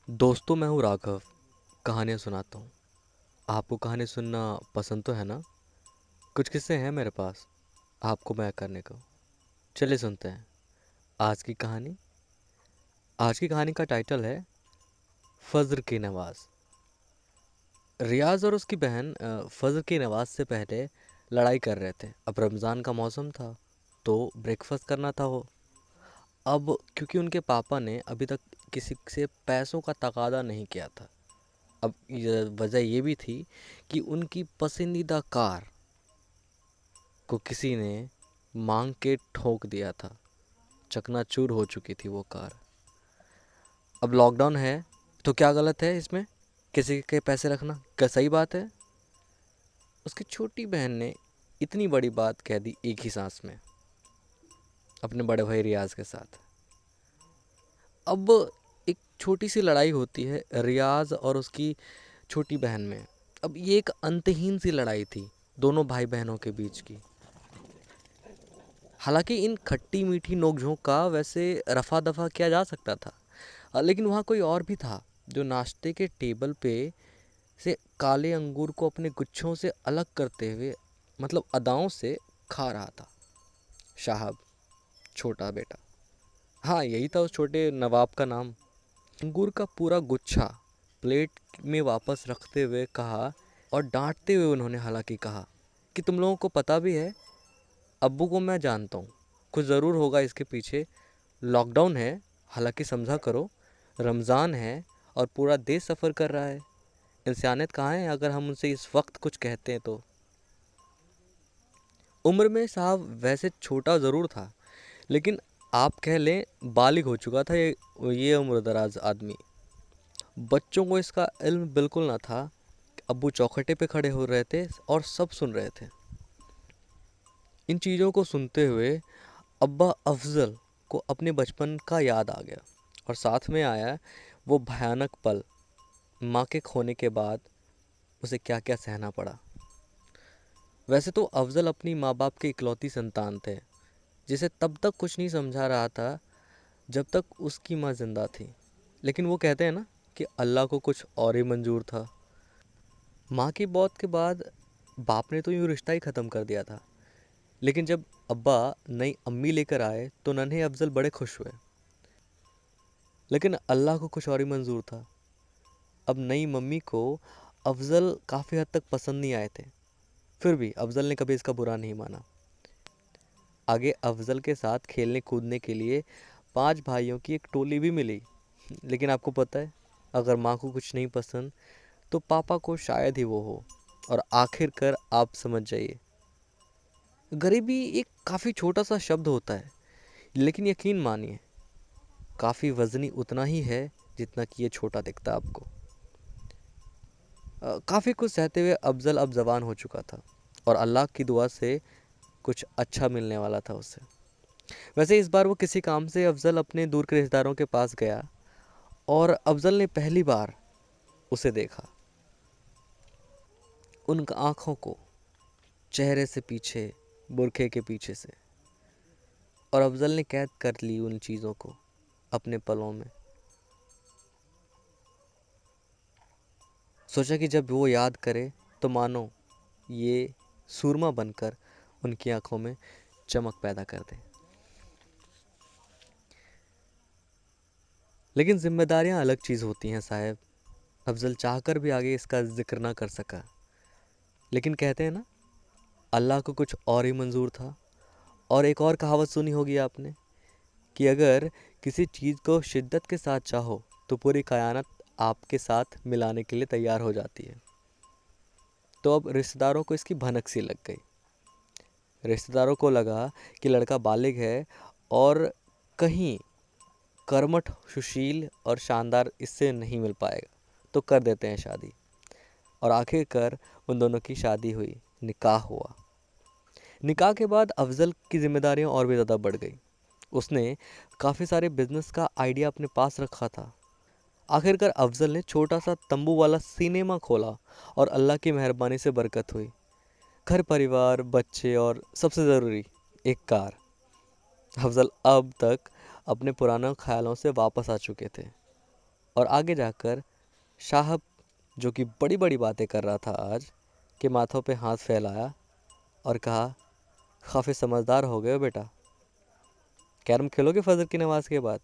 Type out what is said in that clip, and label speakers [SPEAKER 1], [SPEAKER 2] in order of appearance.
[SPEAKER 1] दोस्तों, मैं हूँ राघव। कहानियाँ सुनाता हूँ। आपको कहानी सुनना पसंद तो है ना? कुछ किस्से हैं मेरे पास आपको बयां करने को। चलिए सुनते हैं आज की कहानी। आज की कहानी का टाइटल है फज्र की नमाज। रियाज और उसकी बहन फज्र की नमाज से पहले लड़ाई कर रहे थे। अब रमज़ान का मौसम था तो ब्रेकफास्ट करना था वो। अब क्योंकि उनके पापा ने अभी तक किसी से पैसों का तकादा नहीं किया था। अब वजह ये भी थी कि उनकी पसंदीदा कार को किसी ने मांग के ठोक दिया था। चकनाचूर हो चुकी थी वो कार। अब लॉकडाउन है तो क्या गलत है इसमें? किसी के पैसे रखना क्या सही बात है? उसकी छोटी बहन ने इतनी बड़ी बात कह दी एक ही सांस में अपने बड़े भाई रियाज के साथ। अब एक छोटी सी लड़ाई होती है रियाज और उसकी छोटी बहन में। अब ये एक अंतहीन सी लड़ाई थी दोनों भाई बहनों के बीच की। हालांकि इन खट्टी मीठी नोक-झोंक का वैसे रफ़ा-दफ़ा किया जा सकता था। लेकिन वहाँ कोई और भी था जो नाश्ते के टेबल पे से काले अंगूर को अपने गुच्छों से अलग करते हुए मतलब अदाओं से खा रहा था। शाहब, छोटा बेटा। हाँ, यही था उस छोटे नवाब का नाम। अंगूर का पूरा गुच्छा प्लेट में वापस रखते हुए कहा, और डांटते हुए उन्होंने हालांकि कहा कि तुम लोगों को पता भी है, अब्बू को मैं जानता हूँ, कुछ ज़रूर होगा इसके पीछे। लॉकडाउन है, हालांकि समझा करो, रमज़ान है और पूरा देश सफ़र कर रहा है। इंसानियत कहाँ है अगर हम उनसे इस वक्त कुछ कहते हैं तो? उम्र में साहब वैसे छोटा ज़रूर था, लेकिन आप कह लें बालिग हो चुका था ये उम्र दराज आदमी। बच्चों को इसका इल्म बिल्कुल ना था। अब्बू चौखटे पे खड़े हो रहे थे और सब सुन रहे थे। इन चीज़ों को सुनते हुए अब्बा अफजल को अपने बचपन का याद आ गया, और साथ में आया वो भयानक पल, माँ के खोने के बाद उसे क्या क्या सहना पड़ा। वैसे तो अफजल अपनी माँ बाप के इकलौती संतान थे, जिसे तब तक कुछ नहीं समझा रहा था जब तक उसकी माँ जिंदा थी। लेकिन वो कहते हैं ना कि अल्लाह को कुछ और ही मंजूर था। माँ की मौत के बाद बाप ने तो यूँ रिश्ता ही ख़त्म कर दिया था। लेकिन जब अब्बा नई अम्मी लेकर आए तो नन्हे अफजल बड़े खुश हुए। लेकिन अल्लाह को कुछ और ही मंजूर था। अब नई मम्मी को अफजल काफ़ी हद तक पसंद नहीं आए थे। फिर भी अफजल ने कभी इसका बुरा नहीं माना। आगे अफजल के साथ खेलने कूदने के लिए 5 भाइयों की एक टोली भी मिली। लेकिन आपको पता है, अगर माँ को कुछ नहीं पसंद तो पापा को शायद ही वो हो। और आखिरकार आप समझ जाइए, गरीबी एक काफ़ी छोटा सा शब्द होता है, लेकिन यकीन मानिए काफ़ी वज़नी उतना ही है जितना कि ये छोटा दिखता है आपको। काफ़ी कुछ सहते हुए अफजल अब जवान हो चुका था, और अल्लाह की दुआ से कुछ अच्छा मिलने वाला था उससे। वैसे इस बार वो किसी काम से अफजल अपने दूर के रिश्तेदारों के पास गया, और अफजल ने पहली बार उसे देखा, उन आँखों को, चेहरे से पीछे, बुरखे के पीछे से। और अफजल ने कैद कर ली उन चीज़ों को अपने पलों में। सोचा कि जब वो याद करे तो मानो ये सूरमा बनकर उनकी आंखों में चमक पैदा कर दे। लेकिन जिम्मेदारियां अलग चीज़ होती हैं साहब। अफजल चाहकर भी आगे इसका जिक्र ना कर सका। लेकिन कहते हैं ना, अल्लाह को कुछ और ही मंजूर था। और एक और कहावत सुनी होगी आपने कि अगर किसी चीज़ को शिद्दत के साथ चाहो तो पूरी कायनात आपके साथ मिलाने के लिए तैयार हो जाती है। तो अब रिश्तेदारों को इसकी भनक सी लग गई। रिश्तेदारों को लगा कि लड़का बालिग है और कहीं कर्मठ, सुशील और शानदार इससे नहीं मिल पाएगा, तो कर देते हैं शादी। और आखिरकार उन दोनों की शादी हुई, निकाह हुआ। निकाह के बाद अफजल की जिम्मेदारियां और भी ज़्यादा बढ़ गई। उसने काफ़ी सारे बिजनेस का आइडिया अपने पास रखा था। आखिरकार अफजल ने छोटा सा तंबू वाला सिनेमा खोला, और अल्लाह की मेहरबानी से बरकत हुई। घर परिवार, बच्चे और सबसे ज़रूरी एक कार। अफजल अब तक अपने पुराने ख्यालों से वापस आ चुके थे। और आगे जाकर साहब, जो कि बड़ी बड़ी बातें कर रहा था आज, के माथों पे हाथ फैलाया और कहा, काफ़ी समझदार हो गए हो बेटा। कैरम खेलोगे फजर की नमाज के बाद?